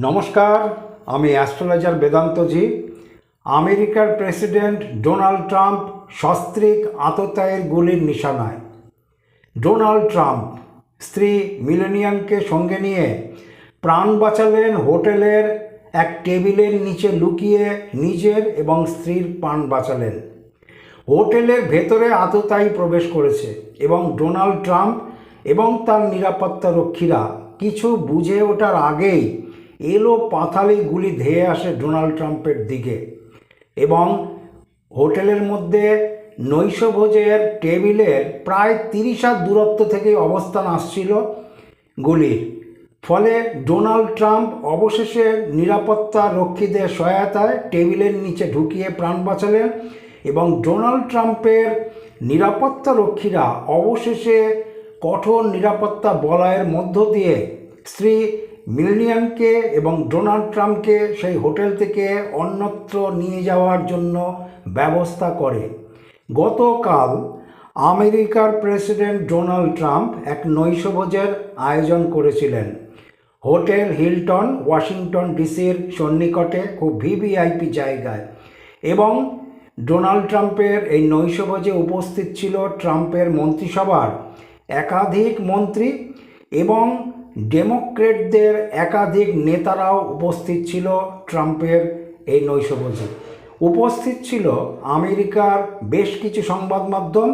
নমস্কার, আমি অ্যাস্ট্রোলজার বেদান্তজি। আমেরিকার প্রেসিডেন্ট ডোনাল্ড ট্রাম্প সস্ত্রীক আততায়ীর গুলির নিশানায়। ডোনাল্ড ট্রাম্প স্ত্রী মিলেনিয়ানকে সঙ্গে নিয়ে প্রাণ বাঁচালেন হোটেলের এক টেবিলের নিচে লুকিয়ে, নিজের এবং স্ত্রীর প্রাণ বাঁচালেন। হোটেলের ভেতরে আততায়ী প্রবেশ করেছে এবং ডোনাল্ড ট্রাম্প এবং তার নিরাপত্তা রক্ষীরা কিছু বুঝে ওঠার আগেই এলো পাথালি গুলি ধেয়ে আসে ডোনাল্ড ট্রাম্পের দিকে এবং হোটেলের মধ্যে নৈশভোজের টেবিলের প্রায় 30 হাত দূরত্ব থেকে অবস্থান আসছিল গুলির। ফলে ডোনাল্ড ট্রাম্প অবশেষে নিরাপত্তা রক্ষীদের সহায়তায় টেবিলের নিচে ঢুকিয়ে প্রাণ বাঁচালেন এবং ডোনাল্ড ট্রাম্পের নিরাপত্তা রক্ষীরা অবশেষে কঠোর নিরাপত্তা বলয়ের মধ্য দিয়ে স্ত্রী মিলেনিয়ানকে এবং ডোনাল্ড ট্রাম্পকে সেই হোটেল থেকে অন্যত্র নিয়ে যাওয়ার জন্য ব্যবস্থা করে। গতকাল আমেরিকার প্রেসিডেন্ট ডোনাল্ড ট্রাম্প এক নৈশভোজের আয়োজন করেছিলেন হোটেল হিলটন, ওয়াশিংটন ডিসির সন্নিকটে, খুব ভিভিআইপি জায়গায়। এবং ডোনাল্ড ট্রাম্পের এই নৈশভোজে উপস্থিত ছিল ট্রাম্পের মন্ত্রিসভার একাধিক মন্ত্রী এবং ডেমোক্রেটদের একাধিক নেতারাও উপস্থিত ছিল ট্রাম্পের এই নৈশভোজে। উপস্থিত ছিল আমেরিকার বেশ কিছু সংবাদ মাধ্যম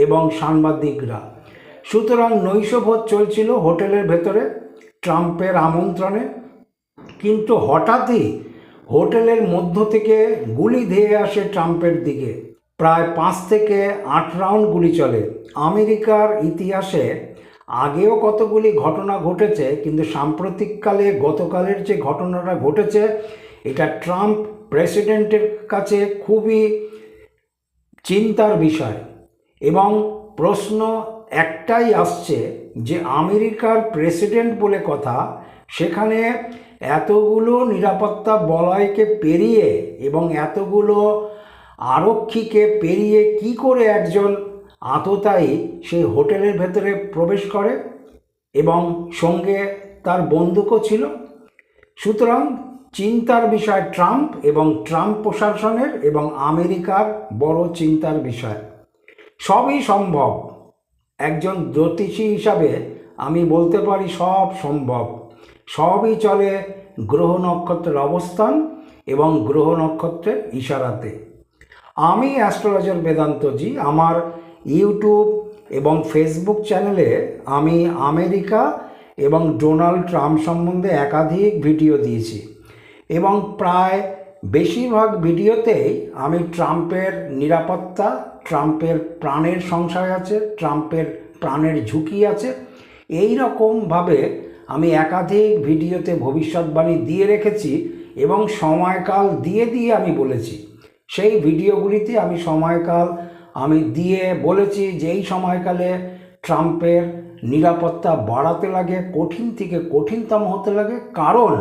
এবং সাংবাদিকরা। সুতরাং নৈশভোজ চলছিল হোটেলের ভেতরে ট্রাম্পের আমন্ত্রণে। কিন্তু হঠাৎই হোটেলের মধ্য থেকে গুলি ধেয়ে আসে ট্রাম্পের দিকে। প্রায় 5 থেকে 8 রাউন্ড গুলি চলে। আমেরিকার ইতিহাসে আগেও কতগুলি ঘটনা ঘটেছে, কিন্তু সাম্প্রতিককালে গতকালের যে ঘটনাটা ঘটেছে এটা ট্রাম্প প্রেসিডেন্টের কাছে খুবই চিন্তার বিষয়। এবং প্রশ্ন একটাই আসছে যে আমেরিকার প্রেসিডেন্ট বলে কথা, সেখানে এতগুলো নিরাপত্তা বলয়কে পেরিয়ে এবং এতগুলো আরক্ষীকে পেরিয়ে কি করে একজন আততায়ী সেই হোটেলের ভেতরে প্রবেশ করে এবং সঙ্গে তার বন্দুকও ছিল। সুতরাং চিন্তার বিষয় ট্রাম্প এবং ট্রাম্প প্রশাসনের এবং আমেরিকার বড় চিন্তার বিষয়। সবই সম্ভব। একজন জ্যোতিষী হিসাবে আমি বলতে পারি সব সম্ভব। সবই চলে গ্রহ নক্ষত্রের অবস্থান এবং গ্রহ নক্ষত্রের ইশারাতে। আমি অ্যাস্ট্রোলজার বেদান্তজি আমার ইউটিউব এবং ফেসবুক চ্যানেলে আমি আমেরিকা এবং ডোনাল্ড ট্রাম্প সম্বন্ধে একাধিক ভিডিও দিয়েছি এবং প্রায় বেশিরভাগ ভিডিওতেই আমি ট্রাম্পের নিরাপত্তা, ট্রাম্পের প্রাণের সংশয় আছে, ট্রাম্পের প্রাণের ঝুঁকি আছে, এই রকমভাবে আমি একাধিক ভিডিওতে ভবিষ্যৎবাণী দিয়ে রেখেছি এবং সময়কাল দিয়ে দিয়ে আমি বলেছি। সেই ভিডিওগুলিতে আমি সময়কাল দিয়ে বলেছি যে এই সময়কালে ট্রাম্পের নিরাপত্তা বাড়াতে লাগে, কঠিন থেকে কঠিনতম হতে লাগে, কারণ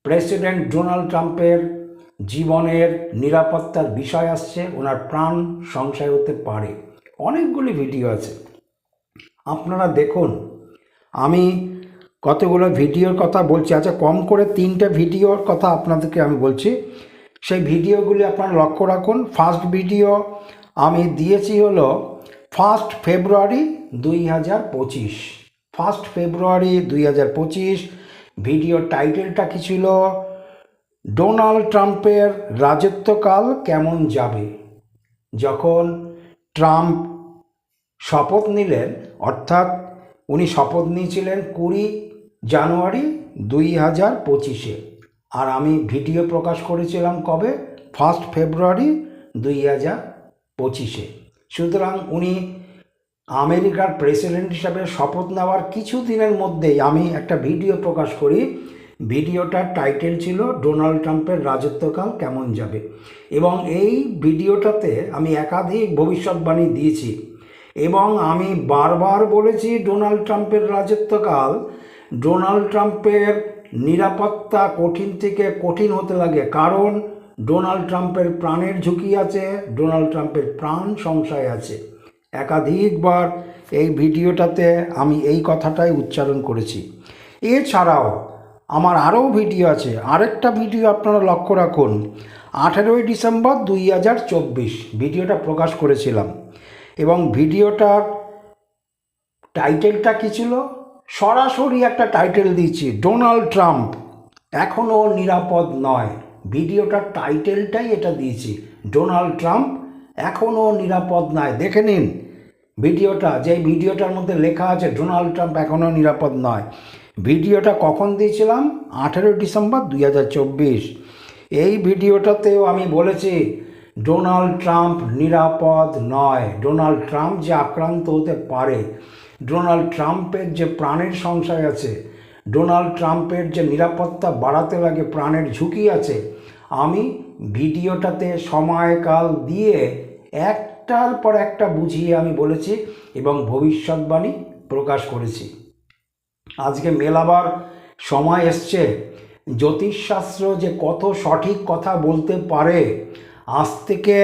প্রেসিডেন্ট ডোনাল্ড ট্রাম্পের জীবনের নিরাপত্তার বিষয় আসছে, ওনার প্রাণ সংশয় হতে পারে। অনেকগুলি ভিডিও আছে, আপনারা দেখুন। আমি কতগুলো ভিডিওর কথা বলছি, আচ্ছা কম করে 3টে ভিডিওর কথা আপনাদেরকে আমি বলছি। সেই ভিডিওগুলি আপনারা লক্ষ্য রাখুন। ফার্স্ট ভিডিও আমি দিয়েছি হলো 1 ফেব্রুয়ারি 2025। 1 ফেব্রুয়ারি 2025 ভিডিও টাইটেলটা কী ছিল? ডোনাল্ড ট্রাম্পের রাজত্বকাল কেমন যাবে। যখন ট্রাম্প শপথ নিলেন, অর্থাৎ উনি শপথ নিয়েছিলেন 20 জানুয়ারি 2025-এ, আর আমি ভিডিও প্রকাশ করেছিলাম কবে? 1 ফেব্রুয়ারি 2025-এ। সুতরাং উনি আমেরিকার প্রেসিডেন্ট হিসাবে শপথ নেওয়ার কিছু দিনের মধ্যেই আমি একটা ভিডিও প্রকাশ করি। ভিডিওটার টাইটেল ছিল ডোনাল্ড ট্রাম্পের রাজত্বকাল কেমন যাবে এবং এই ভিডিওটাতে আমি একাধিক ভবিষ্যৎবাণী দিয়েছি এবং আমি বারবার বলেছি ডোনাল্ড ট্রাম্পের রাজত্বকাল, ডোনাল্ড ট্রাম্পের নিরাপত্তা কঠিন থেকে কঠিন হতে লাগে, কারণ ডোনাল্ড ট্রাম্পের প্রাণের ঝুঁকি আছে, ডোনাল্ড ট্রাম্পের প্রাণ সংশয় আছে। একাধিকবার এই ভিডিওটাতে আমি এই কথাটাই উচ্চারণ করেছি। এছাড়াও আমার আরও ভিডিও আছে। আরেকটা ভিডিও আপনারা লক্ষ্য রাখুন, 18ই ডিসেম্বর 2024 ভিডিওটা প্রকাশ করেছিলাম, এবং ভিডিওটার টাইটেলটা কী ছিল? সরাসরি একটা টাইটেল দিয়েছি, ডোনাল্ড ট্রাম্প এখনও নিরাপদ নয়। ভিডিওটার টাইটেলটাই এটা দিয়েছি, ডোনাল্ড ট্রাম্প এখনও নিরাপদ নয়। দেখে নিন ভিডিওটা, যে ভিডিওটার মধ্যে লেখা আছে ডোনাল্ড ট্রাম্প এখনও নিরাপদ নয়। ভিডিওটা কখন দিয়েছিলাম? 18 ডিসেম্বর 2024। এই ভিডিওটাতেও আমি বলেছি ডোনাল্ড ট্রাম্প নিরাপদ নয়, ডোনাল্ড ট্রাম্প যে আক্রান্ত হতে পারে, ডোনাল্ড ট্রাম্পের যে প্রাণের সংশয় আছে, ডোনাল্ড ট্রাম্পের যে নিরাপত্তা বাড়াতে লাগে প্রাণের ঝুঁকি আছে, আমি ভিডিওটাতে সময়কাল দিয়ে একটার পর একটা বুঝিয়ে আমি বলেছি এবং ভবিষ্যৎবাণী প্রকাশ করেছি। আজকে মেলাবার সময় এসছে, জ্যোতিষশাস্ত্র যে কত সঠিক কথা বলতে পারে। আজ থেকে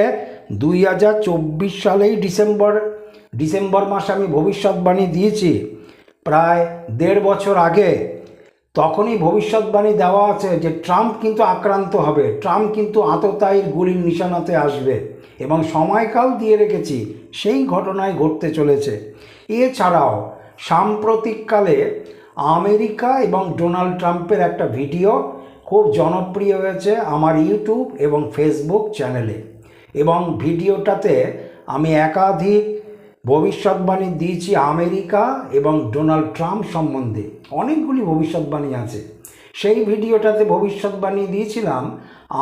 2024 সালেই ডিসেম্বর মাসে আমি ভবিষ্যৎবাণী দিয়েছি, প্রায় 1.5 বছর আগে। তখনই ভবিষ্যৎবাণী দেওয়া আছে যে ট্রাম্প কিন্তু আক্রান্ত হবে, ট্রাম্প কিন্তু আততায়ীর গুলির নিশানাতে আসবে, এবং সময়কাল দিয়ে রেখেছি। সেই ঘটনায় ঘটতে চলেছে। এছাড়াও সাম্প্রতিককালে আমেরিকা এবং ডোনাল্ড ট্রাম্পের একটা ভিডিও খুব জনপ্রিয় হয়েছে আমার ইউটিউব এবং ফেসবুক চ্যানেলে, এবং ভিডিওটাতে আমি একাধিক ভবিষ্যৎবাণী দিয়েছি আমেরিকা এবং ডোনাল্ড ট্রাম্প সম্বন্ধে। অনেকগুলি ভবিষ্যৎবাণী আছে। সেই ভিডিওটাতে ভবিষ্যৎবাণী দিয়েছিলাম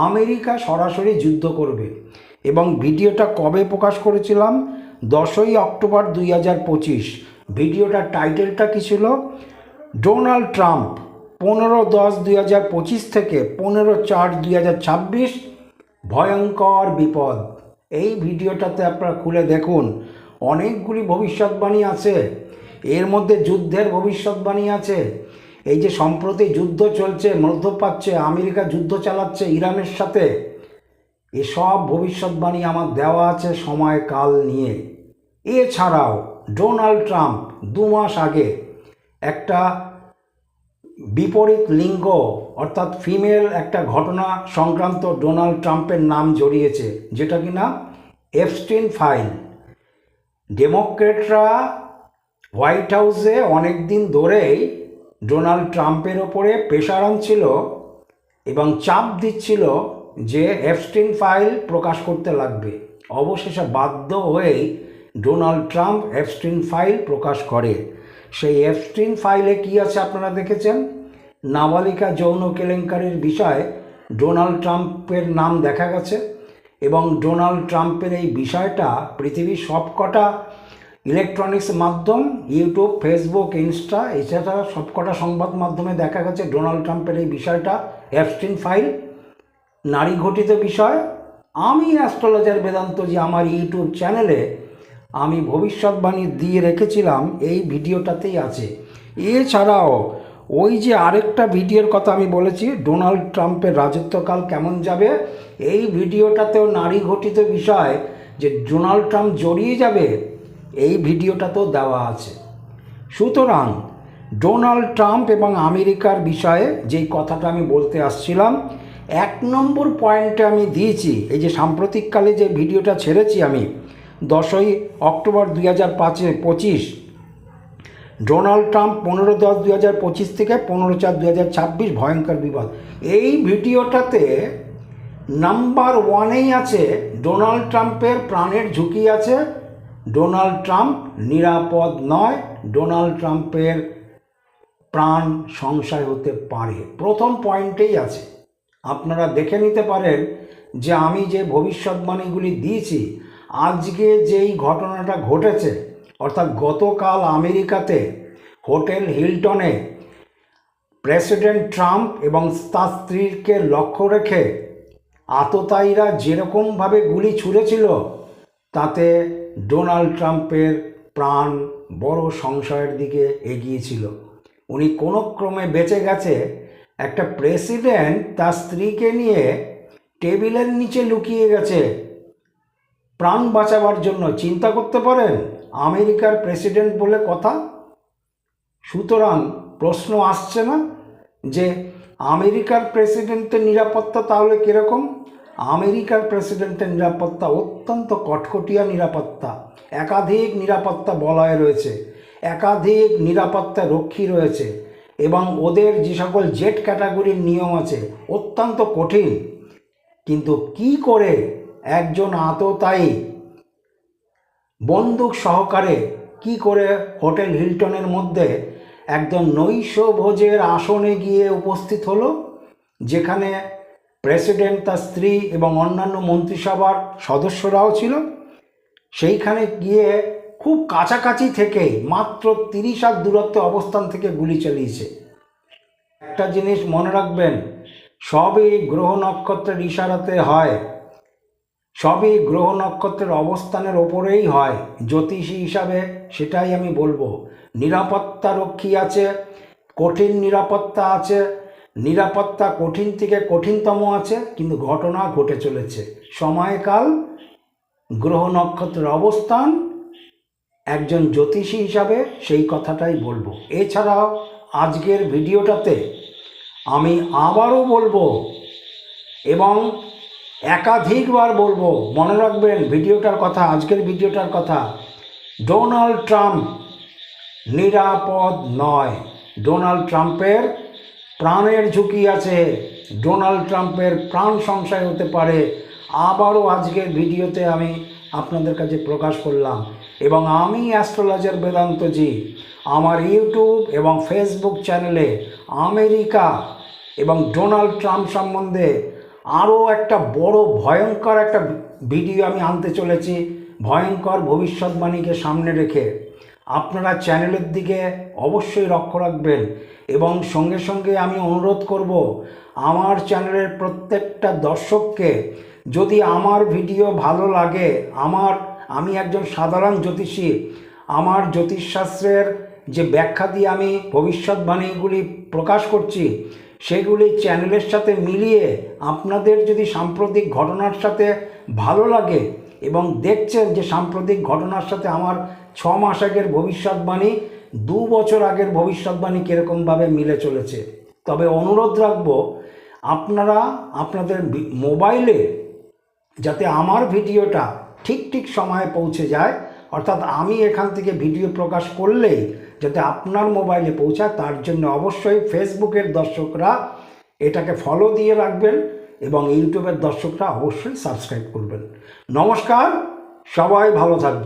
আমেরিকা সরাসরি যুদ্ধ করবে, এবং ভিডিওটা কবে প্রকাশ করেছিলাম? 10ই অক্টোবর 2025। ভিডিওটার টাইটেলটা কী ছিল? ডোনাল্ড ট্রাম্প 15/10/2025 থেকে 15/4/2026 ভয়ঙ্কর বিপদ। এই ভিডিওটাতে আপনারা খুলে দেখুন, অনেকগুলি ভবিষ্যৎবাণী আছে। এর মধ্যে যুদ্ধের ভবিষ্যৎবাণী আছে। এই যে সম্প্রতি যুদ্ধ চলছে মধ্যপ্রাচ্যে, আমেরিকা যুদ্ধ চালাচ্ছে ইরানের সাথে, এসব ভবিষ্যৎবাণী আমার দেওয়া আছে সময়কাল নিয়ে। এছাড়াও ডোনাল্ড ট্রাম্প 2 মাস আগে একটা বিপরীত লিঙ্গ অর্থাৎ ফিমেল একটা ঘটনা সংক্রান্ত ডোনাল্ড ট্রাম্পের নাম জড়িয়েছে, যেটা কিনা এপস্টিন ফাইল। ডেমোক্রেটরা হোয়াইট হাউসে অনেক দিন ধরেই ডোনাল্ড ট্রাম্পের ওপরে প্রেশার আনছিল এবং চাপ দিচ্ছিল যে এপস্টিন ফাইল প্রকাশ করতে লাগবে। অবশেষে বাধ্য হয়েই ডোনাল্ড ট্রাম্প এপস্টিন ফাইল প্রকাশ করে। সেই এপস্টিন ফাইলে কী আছে আপনারা দেখেছেন? নাবালিকা যৌন কেলেঙ্কারির বিষয়ে ডোনাল্ড ট্রাম্পের নাম দেখা গেছে, এবং ডোনাল্ড ট্রাম্পের এই বিষয়টা পৃথিবীর সবকটা ইলেকট্রনিক্স মাধ্যম, ইউটিউব, ফেসবুক, ইনস্টা, এছাড়া সবকটা সংবাদ মাধ্যমে দেখা গেছে ডোনাল্ড ট্রাম্পের এই বিষয়টা এপস্টিন ফাইল নারী ঘটিত বিষয়। আমি অ্যাস্ট্রোলজার বেদান্তজি আমার ইউটিউব চ্যানেলে আমি ভবিষ্যৎবাণী দিয়ে রেখেছিলাম, এই ভিডিওটাতেই আছে। এছাড়াও ওই যে আরেকটা ভিডিওর কথা আমি বলেছি, ডোনাল্ড ট্রাম্পের রাজত্বকাল কেমন যাবে, এই ভিডিওটাতেও নারী ঘটিত বিষয় যে ডোনাল্ড ট্রাম্প জড়িয়ে যাবে, এই ভিডিওটাতেও দেওয়া আছে। সুতরাং ডোনাল্ড ট্রাম্প এবং আমেরিকার বিষয়ে যেই কথাটা আমি বলতে আসছিলাম, 1 নম্বর পয়েন্টে আমি দিয়েছি, এই যে সাম্প্রতিককালে যে ভিডিওটা ছেড়েছি আমি 10ই অক্টোবর 2025, ডোনাল্ড ট্রাম্প 15/10/2025 থেকে 15/4/2026 ভয়ঙ্কর বিপদ। এই ভিডিওটাতে নাম্বার 1-এই আছে ডোনাল্ড ট্রাম্পের প্রাণের ঝুঁকি আছে, ডোনাল্ড ট্রাম্প নিরাপদ নয়, ডোনাল্ড ট্রাম্পের প্রাণ সংশয় হতে পারে। প্রথম পয়েন্টেই আছে। আপনারা দেখে নিতে পারেন যে আমি যে ভবিষ্যৎবাণীগুলি দিয়েছি, আজকে যেই ঘটনাটা ঘটেছে, অর্থাৎ গতকাল আমেরিকাতে হোটেল হিলটনে প্রেসিডেন্ট ট্রাম্প এবং তার স্ত্রীকে লক্ষ্য রেখে আততায়ীরা যেরকমভাবে গুলি ছুঁড়েছিল, তাতে ডোনাল্ড ট্রাম্পের প্রাণ বড় সংশয়ের দিকে এগিয়েছিল। উনি কোনো ক্রমে বেঁচে গেছে। একটা প্রেসিডেন্ট তার স্ত্রীকে নিয়ে টেবিলের নিচে লুকিয়ে গেছে প্রাণ বাঁচাবার জন্য। চিন্তা করতে পারেন, আমেরিকার প্রেসিডেন্ট বলে কথা। সুতরাং প্রশ্ন আসছে না যে আমেরিকার প্রেসিডেন্টের নিরাপত্তা তাহলে কীরকম? আমেরিকার প্রেসিডেন্টের নিরাপত্তা অত্যন্ত কটকটিয়া নিরাপত্তা। একাধিক নিরাপত্তা বলয় রয়েছে, একাধিক নিরাপত্তা রক্ষী রয়েছে, এবং ওদের যে সকল জেট ক্যাটাগরির নিয়ম আছে অত্যন্ত কঠিন। কিন্তু কি করে একজন আততায়ী বন্দুক সহকারে কি করে হোটেল হিলটনের মধ্যে একদম নৈশভোজের আসনে গিয়ে উপস্থিত হলো, যেখানে প্রেসিডেন্ট, তার স্ত্রী এবং অন্যান্য মন্ত্রিসভার সদস্যরাও ছিল? সেইখানে গিয়ে খুব কাছাকাছি থেকে মাত্র 30 হাত দূরত্বে অবস্থান থেকে গুলি চালিয়েছে। একটা জিনিস মনে রাখবেন, সবই গ্রহ নক্ষত্রের ইশারাতে হয়, সবই গ্রহ নক্ষত্রের অবস্থানের ওপরেই হয়। জ্যোতিষী হিসাবে সেটাই আমি বলবো। নিরাপত্তা রক্ষী আছে, কঠিন নিরাপত্তা আছে, নিরাপত্তা কঠিন থেকে কঠিনতম আছে, কিন্তু ঘটনা ঘটে চলেছে। সময়কাল, গ্রহ নক্ষত্রের অবস্থান, একজন জ্যোতিষী হিসাবে সেই কথাটাই বলবো। এছাড়াও আজকের ভিডিওটাতে আমি আবারও বলবো এবং একাধিকবার বলবো, মনে রাখবেন ভিডিওটার কথা, আজকের ভিডিওটার কথা, ডোনাল্ড ট্রাম্প নিরাপদ নয়। ডোনাল্ড ট্রাম্পের প্রাণের ঝুঁকি আছে, ডোনাল্ড ট্রাম্পের প্রাণ সংশয় হতে পারে। আবারও আজকের ভিডিওতে আমি আপনাদের কাছে প্রকাশ করলাম। এবং আমি অ্যাস্ট্রোলজার বেদান্তজি আমার ইউটিউব এবং ফেসবুক চ্যানেলে আমেরিকা এবং ডোনাল্ড ট্রাম্প সম্বন্ধে আরও একটা বড় ভয়ঙ্কর একটা ভিডিও আমি আনতে চলেছি, ভয়ঙ্কর ভবিষ্যৎবাণীকে সামনে রেখে। আপনারা চ্যানেলের দিকে অবশ্যই লক্ষ্য রাখবেন এবং সঙ্গে সঙ্গে আমি অনুরোধ করব আমার চ্যানেলের প্রত্যেকটা দর্শককে, যদি আমার ভিডিও ভালো লাগে, আমি একজন সাধারণ জ্যোতিষী, আমার জ্যোতিষশাস্ত্রের যে ব্যাখ্যা দিয়ে আমি ভবিষ্যৎবাণীগুলি প্রকাশ করছি সেগুলি চ্যানেলের সাথে মিলিয়ে আপনাদের যদি সাম্প্রতিক ঘটনার সাথে ভালো লাগে এবং দেখছেন যে সাম্প্রতিক ঘটনার সাথে আমার 6 মাস আগের ভবিষ্যৎবাণী, 2 বছর আগের ভবিষ্যৎবাণী কীরকমভাবে মিলে চলেছে, তবে অনুরোধ রাখব আপনারা আপনাদের মোবাইলে যাতে আমার ভিডিওটা ঠিক সময়ে পৌঁছে যায়, অর্থাৎ আমি এখান থেকে ভিডিও প্রকাশ করলেই যাতে আপনার মোবাইলে পৌঁছায়, তার জন্য অবশ্যই ফেসবুকের দর্শকরা এটাকে ফলো দিয়ে রাখবেন এবং ইউটিউবের দর্শকরা অবশ্যই সাবস্ক্রাইব করবেন। নমস্কার, সবাই ভালো থাকবেন।